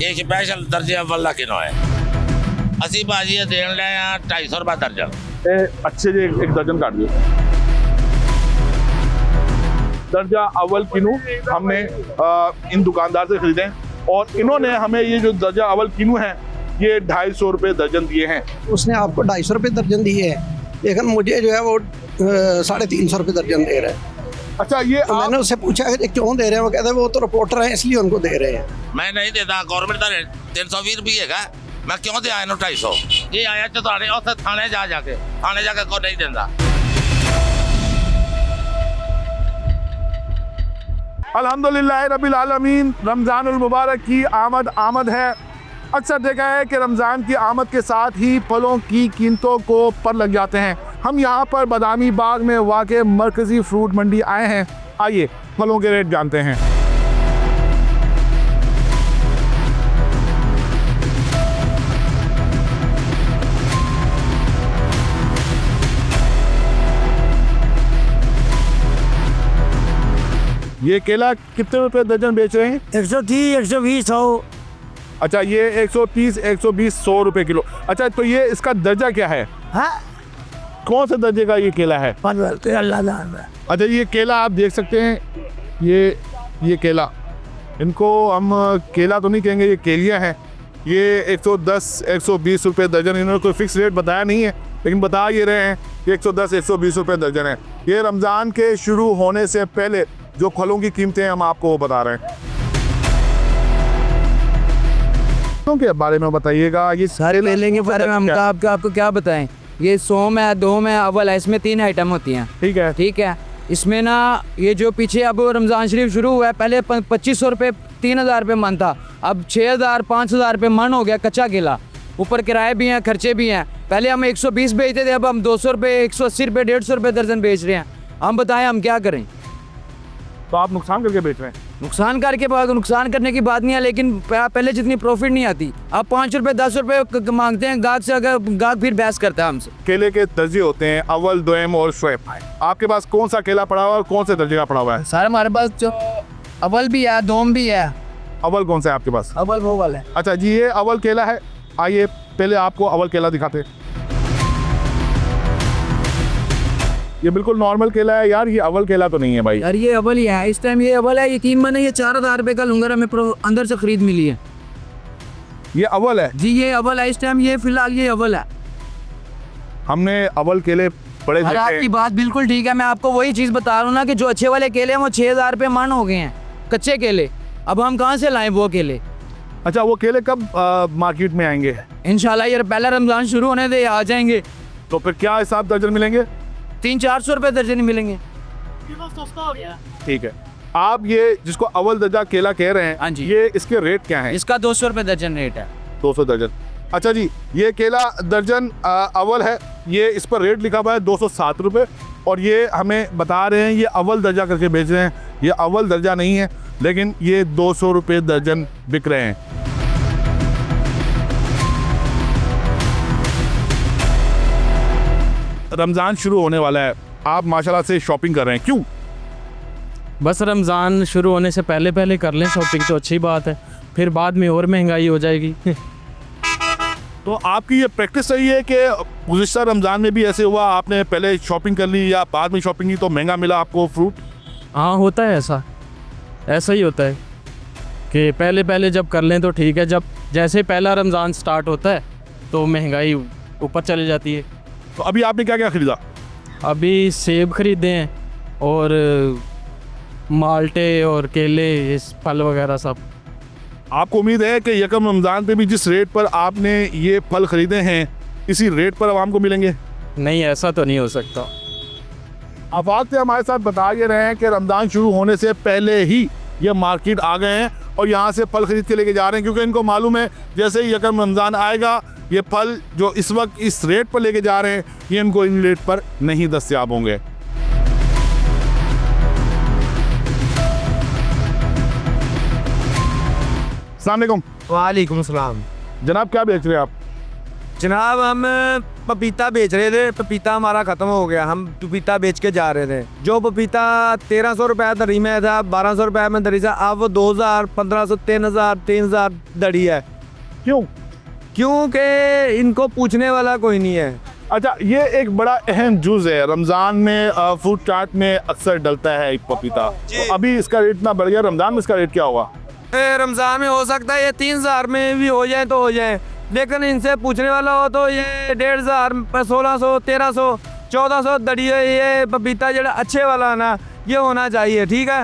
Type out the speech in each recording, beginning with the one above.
ये स्पेशल दर्जे अव्वल दा किलो है। ਅਸੀਂ ਭਾਜੀ ਇਹ ਦੇਣ ਲਏ ਆ 250 रुपये दर्जन। अच्छे से एक दर्जन काट दियो। दर्जा अव्वल किनू हमने इन दुकानदार से खरीदे और इन्होंने हमें ये जो दर्जा अव्वल किनू है ये 250 रुपये दर्जन दिए हैं। उसने आपको 250 रुपये दर्जन दिए है, लेकिन मुझे जो है वो 350 रुपये दर्जन दे रहा है। अच्छा ये तो मैंने उससे पूछा कि क्यों दे रहे हैं, वो कहते हैं वो तो रिपोर्टर हैं इसलिए उनको दे रहे हैं। मैं नहीं देता, गवर्नमेंट का रेट 320 रुपये है। मैं क्यों दे आया 250? ये आया चौथाने और थाने जाके को नहीं देता। अल्हम्दुलिल्लाह रब्बिल आलमीन, रमज़ानुल मुबारक की आमद है। अक्सर देखा है कि रमज़ान की आमद के साथ ही फलों की कीमतों को पर लग जाते हैं। हम यहाँ पर बादामी बाग में वाक़ मरकज़ी फ्रूट मंडी आए हैं। आइए फलों के रेट जानते हैं। ये केला कितने रुपए दर्जन बेच रहे हैं? 130, 120, 100। अच्छा ये 130, 120, 100 रुपए किलो। अच्छा तो ये इसका दर्जा क्या है? हाँ, कौन से दर्जे का ये केला है? अल्लाह जान है। अच्छा ये केला आप देख सकते हैं, ये केला, इनको हम केला तो नहीं कहेंगे, ये केलियाँ हैं। ये 110, 120 रुपये दर्जन, इन्होंने कोई फिक्स रेट बताया नहीं है, लेकिन बता ये रहे हैं कि 110, 120 रुपये दर्जन है। ये रमज़ान के शुरू होने से पहले जो फलों की कीमतें हम आपको बता रहे हैं। फलों के बारे में बताइएगा। ये सारे ले लेंगे पर हम आपको क्या बताएं। ये सोम है, दोम है, अव्वल है, इसमें 3 आइटम होती हैं। ठीक है। इसमें ना ये जो पीछे अब रमज़ान शरीफ शुरू हुआ है, पहले 2500 रुपये 3000 रुपये मन था, अब 6000 5000 रुपये मन हो गया कच्चा केला। ऊपर किराए भी हैं, खर्चे भी हैं। पहले हम 120 बेचते थे, अब हम 200 रुपये, 180 रुपये, 150 रुपये दर्जन बेच रहे हैं। हम बताएं हम क्या करें? तो आप नुकसान करके बेच रहे हैं? नुकसान करने की बात नहीं है, लेकिन पहले जितनी प्रॉफिट नहीं आती। अब 5 रुपये 10 रुपये मांगते हैं गाहक से, अगर गाहक फिर बहस करता है हमसे। केले के दर्जे होते हैं अव्वल, दोयम और शुएब। आपके पास कौन सा केला पड़ा हुआ है और कौन से दर्जे का पड़ा हुआ है? सर हमारे पास जो अव्वल भी है, दोम भी है। अव्वल कौन सा है आपके पास? अव्वल वो वाला है। अच्छा जी ये अव्वल केला है। आइए पहले आपको अव्वल केला दिखाते हैं। ये बिल्कुल नॉर्मल केला है यार, ये अव्वल केला तो नहीं है भाई। यार ये अव्वल ही है, इस टाइम ये अव्वल है। यकीन माने ये 4000 रुपये का लूंगा, हमें अंदर से खरीद मिली है। ये अव्वल है जी, ये अव्वल है इस टाइम, ये फिलहाल ये अव्वल है। हमने अव्वल केले बड़े अरे आपकी बात बिल्कुल ठीक है, मैं आपको वही चीज़ बता रहा हूँ ना कि जो अच्छे वाले केले हैं वो 6000 रुपये मन हो गए हैं कच्चे केले। अब हम कहाँ से लाएं वो केले? अच्छा वो केले कब मार्केट में आएंगे? इंशाल्लाह यार पहला रमज़ान शुरू होने दे, आ जाएंगे। तो फिर क्या हिसाब दर्जन मिलेंगे? 300-400 रुपये दर्जन ही मिलेंगे। ठीक है। आप ये जिसको अव्वल दर्जा केला कह रहे हैं, हाँ जी, ये इसके रेट क्या हैं? इसका 200 रुपये दर्जन रेट है। 200 दर्जन। अच्छा जी ये केला दर्जन अव्वल है, ये इस पर रेट लिखा हुआ है 207 रुपये, और ये हमें बता रहे हैं ये अव्वल दर्जा करके बेच रहे हैं। ये अव्वल दर्जा नहीं है, लेकिन ये 200 रुपये दर्जन बिक रहे हैं। रमज़ान शुरू होने वाला है, आप माशाल्लाह से शॉपिंग कर रहे हैं, क्यों? बस रमज़ान शुरू होने से पहले कर लें शॉपिंग तो अच्छी बात है, फिर बाद में और महंगाई हो जाएगी। तो आपकी ये प्रैक्टिस रही है कि गुज़िश्ता रमज़ान में भी ऐसे हुआ, आपने पहले शॉपिंग कर ली या बाद में शॉपिंग की तो महंगा मिला आपको फ्रूट? हाँ होता है ऐसा ही होता है कि पहले जब कर लें तो ठीक है, जब जैसे पहला रमज़ान स्टार्ट होता है तो महंगाई ऊपर चली जाती है। तो अभी आपने क्या क्या ख़रीदा? अभी सेब ख़रीदे हैं और माल्टे और केले, इस फल वगैरह सब। आपको उम्मीद है कि यकम रमज़ान पे भी जिस रेट पर आपने ये फल ख़रीदे हैं इसी रेट पर आवाम को मिलेंगे? नहीं ऐसा तो नहीं हो सकता। आफाक से हमारे साथ बता ये रहे हैं कि रमज़ान शुरू होने से पहले ही ये मार्केट आ गए हैं और यहाँ से फल ख़रीद के लेके जा रहे हैं, क्योंकि इनको मालूम है जैसे ही यकम रमज़ान आएगा ये फल जो इस वक्त इस रेट पर लेके जा रहे हैं ये इनको इन रेट पर नहीं दस्तयाब होंगे। अस्सलाम वालेकुम। वालेकुम सलाम। जनाब क्या बेच रहे हैं आप? जनाब हम पपीता बेच रहे थे, पपीता हमारा ख़त्म हो गया, हम पपीता बेच के जा रहे थे। जो पपीता 1300 रुपये दरी में था, 1200 रुपये में दरी था, अब वो 2000, 1500, 3000, 3000 दरी है। क्यों? क्योंकि इनको पूछने वाला कोई नहीं है। अच्छा, ये एक बड़ा अहम जूस है, रमज़ान में फ्रूट चाट में अक्सर डलता है पपीता। तो अभी इसका रेट इतना बढ़ गया, रमज़ान में इसका रेट क्या होगा? रमज़ान में हो सकता है ये 3000 में भी हो जाए तो हो जाए, लेकिन इनसे पूछने वाला हो तो ये 1500, 1600, 1300, 1400 दड़ी है। ये पपीता जो अच्छे वाला है ना, ये होना चाहिए, ठीक है।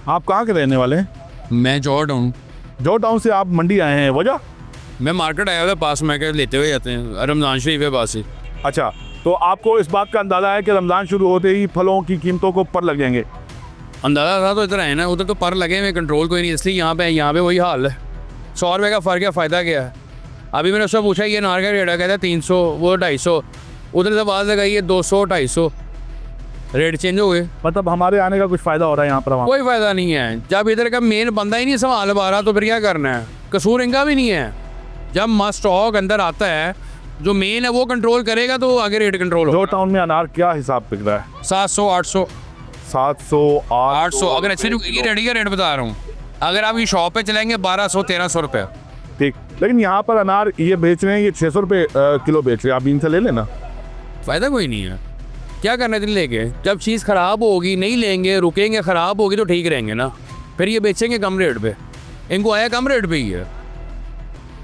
आप कहाँ के रहने वाले हैं? मैं जॉर्ड हूँ। जॉर्ज टाउन से आप मंडी आए हैं, वजह? मैं मार्केट आया था पास में, के लेते हुए जाते हैं, रमज़ान शरीफ है पास ही। अच्छा, तो आपको इस बात का अंदाज़ा है कि रमज़ान शुरू होते ही फलों की कीमतों को पर लग जाएंगे? अंदाज़ा था तो इधर आए ना, उधर तो पर लगे हुए, कंट्रोल कोई नहीं, इसलिए यहाँ पे वही हाल है। 100 रुपये का फ़र्क है, फ़ायदा क्या है? अभी मैंने उससे पूछा ये नार का रेट है, कहता है 300, वो 250। उधर से आवाज़ लगाई है 200, 250, रेट चेंज हो गए। मतलब हमारे आने का कुछ फ़ायदा हो रहा है यहाँ पर? कोई फ़ायदा नहीं है, जब इधर का मेन बंदा ही नहीं संभाल पा रहा तो फिर क्या करना है? कसूर इनका भी नहीं है। जब स्टॉक अंदर आता है, जो मेन है वो कंट्रोल करेगा तो आगे रेट कंट्रोल हो। जॉर्ज टाउन में अनार क्या हिसाब बिक रहा है? 700, 800, 700, 800। अगर अच्छे रुकेगी रेडी का रेट बता रहा हूँ। अगर आप ये शॉप पे चलेंगे 1200, 1300 रुपये। ठीक, लेकिन यहाँ पर अनार ये बेच रहे हैं, ये 600 रुपये किलो बेच रहे हैं, आप इनसे ले लेना। फ़ायदा कोई नहीं है, क्या करना है दिन लेके? जब चीज़ ख़राब होगी, नहीं लेंगे, रुकेंगे, ख़राब होगी तो ठीक रहेंगे ना, फिर ये बेचेंगे कम रेट पे। इनको आया कम रेट पे ही है।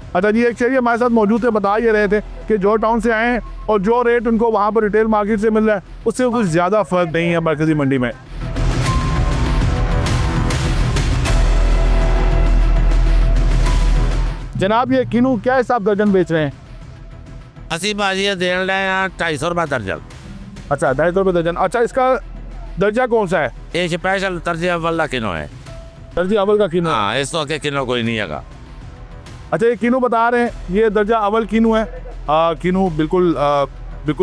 अच्छा जी, एक चीज़ हमारे साथ मौजूद थे, बता ये रहे थे कि जॉर्ज टाउन से आए हैं और जो रेट उनको वहाँ पर रिटेल मार्केट से मिल रहा है उससे कुछ ज़्यादा फ़र्क नहीं है मरकज़ी मंडी में। जनाब, ये किनू क्या हिसाब दर्जन बेच रहे हैं? अस्सी भाजी देने लगे यहाँ 250 रुपये दर्जन। अच्छा, 250 रुपये दर्जन। अच्छा, इसका दर्जा कौन सा है? ये स्पेशल दर्जे अव्वल का किलो है। दर्जा अव्वल का किनू? हाँ, इस तो के किलो कोई नहीं है। अच्छा, ये किनू बता रहे हैं, ये दर्जा अव्वल किनू है। किनू बिल्कुल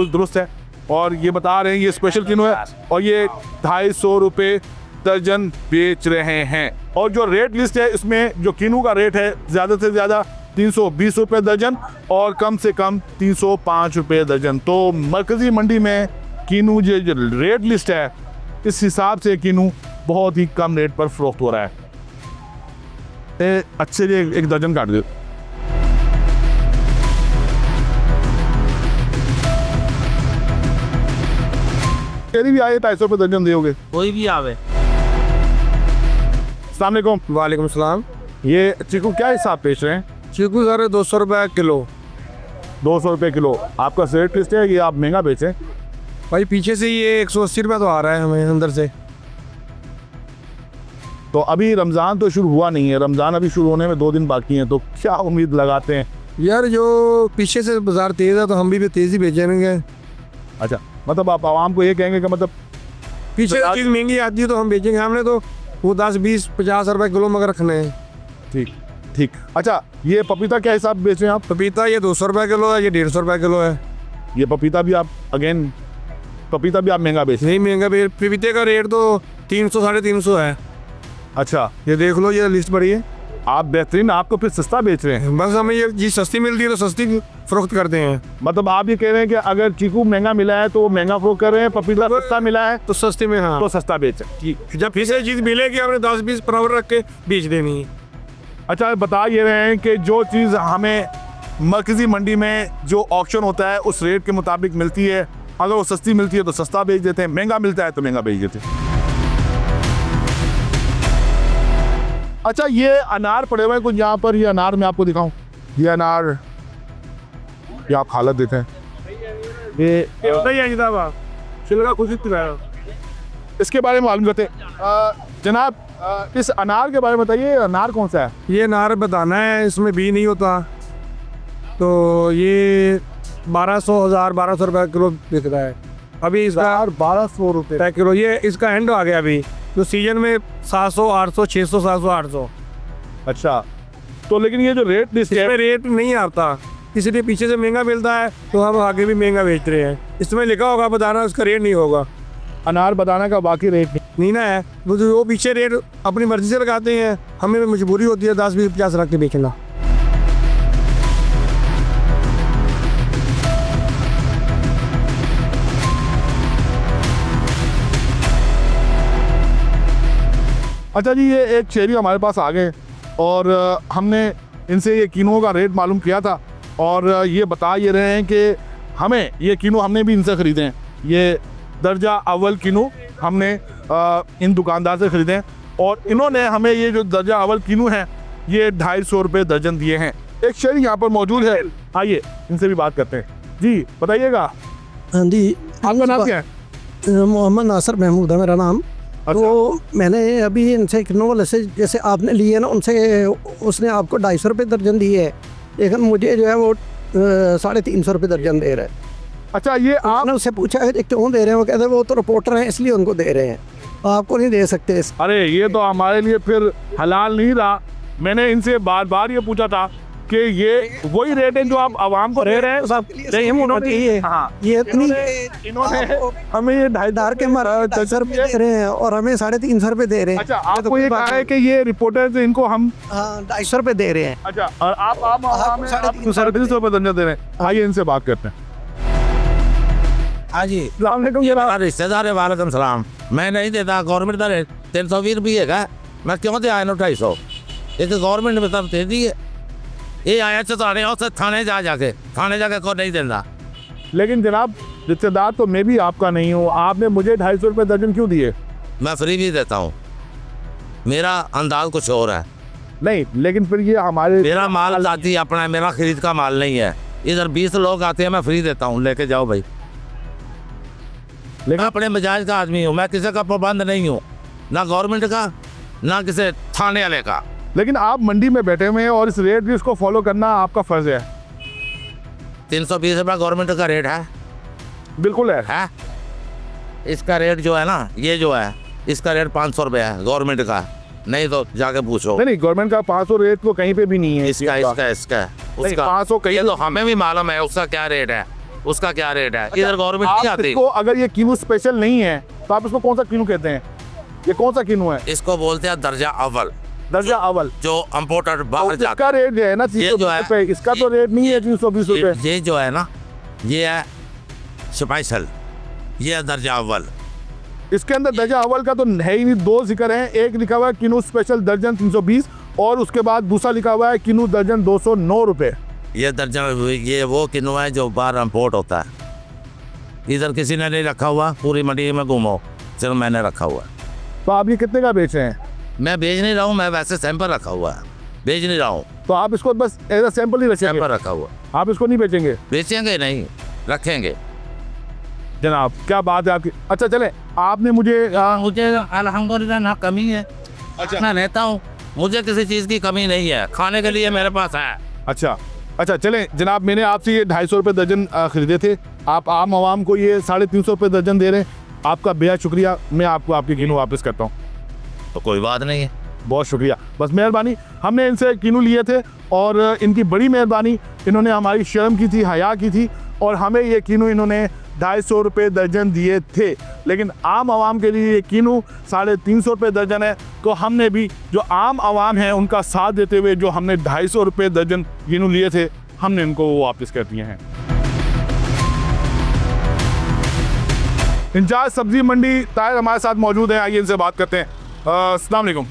दुरुस्त है, और ये बता रहे हैं ये स्पेशल किनू है और ये 250 रुपये दर्जन बेच रहे हैं। और जो रेट लिस्ट है इसमें जो किनू का रेट है ज़्यादा से ज़्यादा 320 रुपये दर्जन और कम से कम 305 रुपये दर्जन। तो मरकज़ी मंडी में किनू जो रेट लिस्ट है, इस हिसाब से किनू बहुत ही कम रेट पर फ़रोख्त हो रहा है। अच्छे लिए एक दर्जन काट दो। तेरी भी आए 250 रुपये दर्जन दोगे? कोई भी आवे। अस्सलाम वालेकुम। वालेकुम सलाम। ये चीकू क्या हिसाब बेच रहे हैं? चीकू सर 200 रुपये किलो। 200 रुपये किलो। आपका रेट लिस्ट है, ये आप महंगा बेचें? भाई पीछे से ये 180 रुपये तो आ रहा है हमें अंदर से। तो अभी रमज़ान तो शुरू हुआ नहीं है, रमज़ान अभी शुरू होने में 2 दिन बाकी हैं, तो क्या उम्मीद लगाते हैं? यार जो पीछे से बाज़ार तेज़ है तो हम भी तेज़ ही बेचेंगे। अच्छा, मतलब आप आवाम को ये कहेंगे कि मतलब पीछे तो चीज़ महंगी आती है तो हम बेचेंगे, हमने तो वो 10, 20, 50 रुपये किलो मगर रखने हैं। ठीक ठीक। अच्छा, ये पपीता क्या हिसाब बेच रहे हैं आप? पपीता ये 200 रुपये किलो है, ये 150 रुपये किलो है। ये पपीता भी आप पपीता भी आप महंगा बेच रहे नहीं महंगा, पपीते का रेट तो 300, 350 है। अच्छा, ये देख लो, ये लिस्ट बड़ी है। आप बेहतरीन, आपको फिर सस्ता बेच रहे हैं। बस हमें ये चीज़ सस्ती मिलती है तो सस्ती फ़रोख्त करते हैं। मतलब आप ये कह रहे हैं कि अगर चीकू महंगा मिला है तो वो महंगा फ़रोख्त कर रहे हैं, पपीता सस्ता मिला है तो सस्ते में, हाँ तो सस्ता बेचें। ठीक। जब फिर से चीज़ मिलेगी हमने 10-20 बराबर रख के बेच देनी है। अच्छा, बता ये रहे हैं कि जो चीज़ हमें मरकज़ी मंडी में जो ऑक्शन होता है उस रेट के मुताबिक मिलती है, अगर वो सस्ती मिलती है तो सस्ता बेच देते हैं, महंगा मिलता है तो महंगा बेच देते हैं। अच्छा, ये अनार पड़े हुए हैं कुछ यहाँ पर, ये अनार मैं आपको दिखाऊं, ये अनार, ये आप हालत देते हैं, ये इसके बारे में मालूम करते हैं। जनाब, इस अनार के बारे में बताइए, अनार कौन सा है? ये अनार बताना है, इसमें बी नहीं होता, तो ये 1200 रुपये किलो बिक रहा है अभी। इसका 1200 रुपये किलो, ये इसका एंड आ गया अभी, तो सीजन में 700, 800, 600, 700, 800। अच्छा, तो लेकिन ये जो रेट लिस्ट है, इसमें रेट नहीं आता, इसलिए पीछे से महंगा मिलता है तो हम आगे भी महंगा बेच रहे हैं। इसमें लिखा होगा बताना, उसका रेट नहीं होगा। अनार बताना का बाकी रेट नहीं। नीना है वो पीछे रेट अपनी मर्जी से लगाते हैं, हमें मजबूरी होती है 10-20-50 रख के बेचना। अच्छा जी, ये एक शेरी हमारे पास आ गए और हमने इनसे ये कीनों का रेट मालूम किया था और ये बता ये रहे हैं कि हमें ये कीनों हमने भी इनसे ख़रीदे हैं। ये दर्जा अव्वल कीनों हमने इन दुकानदार से ख़रीदे हैं और इन्होंने हमें ये जो दर्जा अव्वल कीनों हैं ये 250 रुपये दर्जन दिए हैं। एक शेरी यहाँ पर मौजूद है, आइए इनसे भी बात करते हैं। जी बताइएगा, हाँ जी, आपका नाम क्या है? मोहम्मद नासिर महमूद है मेरा नाम। तो मैंने अभी इनसे किन्नों से जैसे आपने लिए ना, उनसे उसने आपको 250 रुपये दर्जन दिए है, लेकिन मुझे जो है वो 350 रुपये दर्जन दे रहा है। अच्छा, ये आपने उससे पूछा है क्यों दे रहे हैं, वो कहते हैं वो तो रिपोर्टर हैं इसलिए उनको दे रहे हैं, आपको नहीं दे सकते। अरे ये तो हमारे लिए फिर हलाल नहीं रहा। मैंने इनसे बार बार ये पूछा था कि ये वही रेट है जो आप आवाम को दे रहे हैं। ये इतनी इन्होंने हमें ये 250 के मारा 10 रुपये दे रहे हैं और हमें 350 रुपये दे रहे हैं। अच्छा, आपको ये कहा है कि ये रिपोर्टर इनको हम 250 रुपये दे रहे हैं। अच्छा, और आप 350 रुपये दर्जन दे रहे हैं। आइए इनसे बात करते हैं। हाँ जी, ये मेरा रिश्तेदार है। वालेकुम सलाम। मैं नहीं देता, गवर्नमेंट का रेट 320 रुपये का, मैं क्यों दे आया 250? ये तो गवर्नमेंट ने तरफ दे दी है। ये आया चौथाने और थाने जाके को नहीं देता। लेकिन जनाब, रिश्तेदार तो मैं भी आपका नहीं हूँ, आपने मुझे 250 रुपये दर्जन क्यों दिए? मैं फ्री भी देता हूँ, मेरा अंदाज कुछ और है। नहीं, लेकिन फिर ये हमारे मेरा माल जाती है अपना है, मेरा खरीद का माल नहीं है। इधर 20 लोग आते हैं, मैं फ्री देता हूँ, लेके जाओ भाई। लेकिन अपने मिजाज का आदमी हूँ, मैं किसी का पाबंद नहीं हूँ, ना गवर्नमेंट का ना किसी थाने वाले का। लेकिन आप मंडी में बैठे हुए हैं और इस रेट लिस्ट को फॉलो करना आपका फर्ज है। 320 रुपये गवर्नमेंट का रेट है। बिल्कुल है। इसका रेट जो है ना, ये जो है इसका रेट 500 रुपये है गवर्नमेंट का, नहीं तो जाके पूछो। नहीं, गवर्नमेंट का 500 रेट तो कहीं पे भी नहीं है। इसका 500 कहीं तो हमें भी मालूम है उसका क्या रेट है, उसका क्या रेट है। इधर गवर्नमेंट नहीं आती। इसको अगर ये कीनू स्पेशल नहीं है तो आप इसको कौन सा कीनू कहते हैं? ये कौन सा कीनू है? इसको बोलते हैं दर्जा अव्वल। दर्जा अव्वल जो इम्पोर्टर बाहर जाता इसका रेट जो है ना 320 रुपये, इसका तो रेट नहीं है 320 रुपये। ये जो है ना, ये है स्पेशल, ये है दर्जा अव्वल। इसके अंदर दर्जा अव्वल का तो है ही नहीं, 2 जिक्र हैं। एक लिखा हुआ है कीनू स्पेशल दर्जन 320 और उसके बाद दूसरा लिखा हुआ है कीनू दर्जन 209 रुपये। ये दर्जन ये वो किन्नू है जो बाहर इम्पोर्ट होता है, इधर किसी ने नहीं रखा हुआ। पूरी मंडी में घूमो, सिर्फ मैंने रखा हुआ है। तो आप ये कितने का बेच रहे हैं? मैं बेच नहीं रहा हूँ, मैं वैसे सैंपल रखा हुआ है, बेच नहीं रहा हूँ। तो आप इसको बस एज अ सैंपल ही रखेंगे? सैंपल रखा हुआ, आप इसको नहीं बेचेंगे? बेचेंगे नहीं, रखेंगे। जनाब क्या बात है आपकी। अच्छा चले, आपने मुझे अल्हम्दुलिल्लाह ना कमी है। अच्छा, मैं लेता हूँ, मुझे किसी चीज़ की कमी नहीं है, खाने के लिए मेरे पास है। अच्छा चलें जनाब, मैंने आपसे ये 250 रुपये दर्जन खरीदे थे, आप आम आवाम को ये 350 रुपये दर्जन दे रहे हैं। आपका बेहद शुक्रिया, मैं आपको आपके कीनू वापस करता हूँ। तो कोई बात नहीं है, बहुत शुक्रिया, बस मेहरबानी। हमने इनसे कीनू लिए थे और इनकी बड़ी मेहरबानी, इन्होंने हमारी शर्म की थी, हया की थी और हमें ये कीनू इन्होंने 250 रुपये दर्जन दिए थे। लेकिन आम आवाम के लिए ये कीनू 350 रुपये दर्जन है। तो हमने भी जो आम आवाम है उनका साथ देते हुए जो हमने 250 रुपये दर्जन कीनू लिए थे, हमने इनको वो वापस कर दिए हैं। इंचार्ज सब्जी मंडी ताहिर हमारे साथ मौजूद हैं, आइए इनसे बात करते हैं। अस्सलाम वालेकुम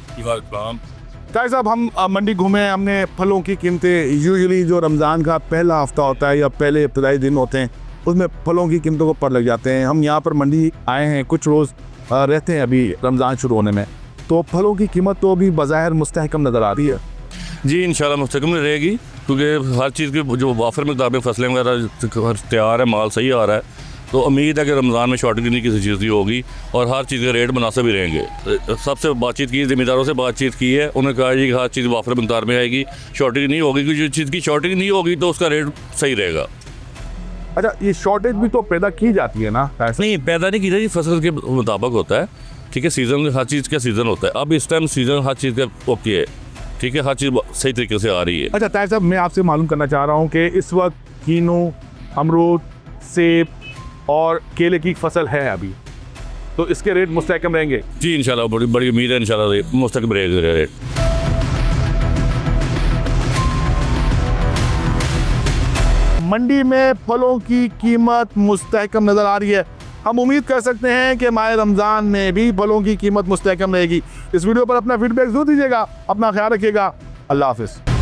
ताहिर साहब, हम मंडी घूमे, हमने फलों की कीमतें, यूजुअली जो रमज़ान का पहला हफ्ता होता है या पहले इब्तदाई दिन होते हैं उसमें फलों की कीमतों को पर लग जाते हैं। हम यहाँ पर मंडी आए हैं, कुछ रोज़ रहते हैं अभी रमज़ान शुरू होने में, तो फलों की कीमत तो अभी बज़ाहिर मुस्तहकम नज़र आ रही है। जी इंशाल्लाह मुस्तकमिल रहेगी, क्योंकि हर चीज़ की जो वाफर मकदार में फसलें वगैरह तैयार है, माल सही आ रहा है, तो उम्मीद है कि रमज़ान में शॉर्टेज नहीं किसी चीज़ की होगी और हर चीज़ के रेट मुनासिब ही रहेंगे। सबसे बातचीत की, ज़मींदारों से बातचीत की है, उन्होंने कहा जी कि हर चीज़ वाफर मकदार में आएगी, शॉर्टेज नहीं होगी, क्योंकि जो चीज़ की शॉर्टेज नहीं होगी तो उसका रेट सही रहेगा। अच्छा, ये शॉर्टेज भी तो पैदा की जाती है ना? नहीं, पैदा नहीं की जाती, फसल के मुताबिक होता है, ठीक है। सीज़न, हर चीज़ का सीज़न होता है। अब इस टाइम सीज़न हर चीज़ का ओके है, ठीक है, हर चीज़ सही तरीके से आ रही है। अच्छा ताहिर साहब, मैं आपसे मालूम करना चाह रहा हूँ कि इस वक्त कीनू, अमरूद, सेब और केले की फसल है अभी? तो इसके रेट मुस्तहकम रहेंगे। जी इंशाल्लाह बड़ी बड़ी उम्मीद है इंशाल्लाह मुस्तकिल रहेगा रेट। मंडी में फलों की कीमत मुस्तहकम नज़र आ रही है। हम उम्मीद कर सकते हैं कि माह रमज़ान में भी फलों की कीमत मुस्तहकम रहेगी। इस वीडियो पर अपना फीडबैक जरूर दीजिएगा। अपना ख्याल रखिएगा। अल्लाह हाफिज़।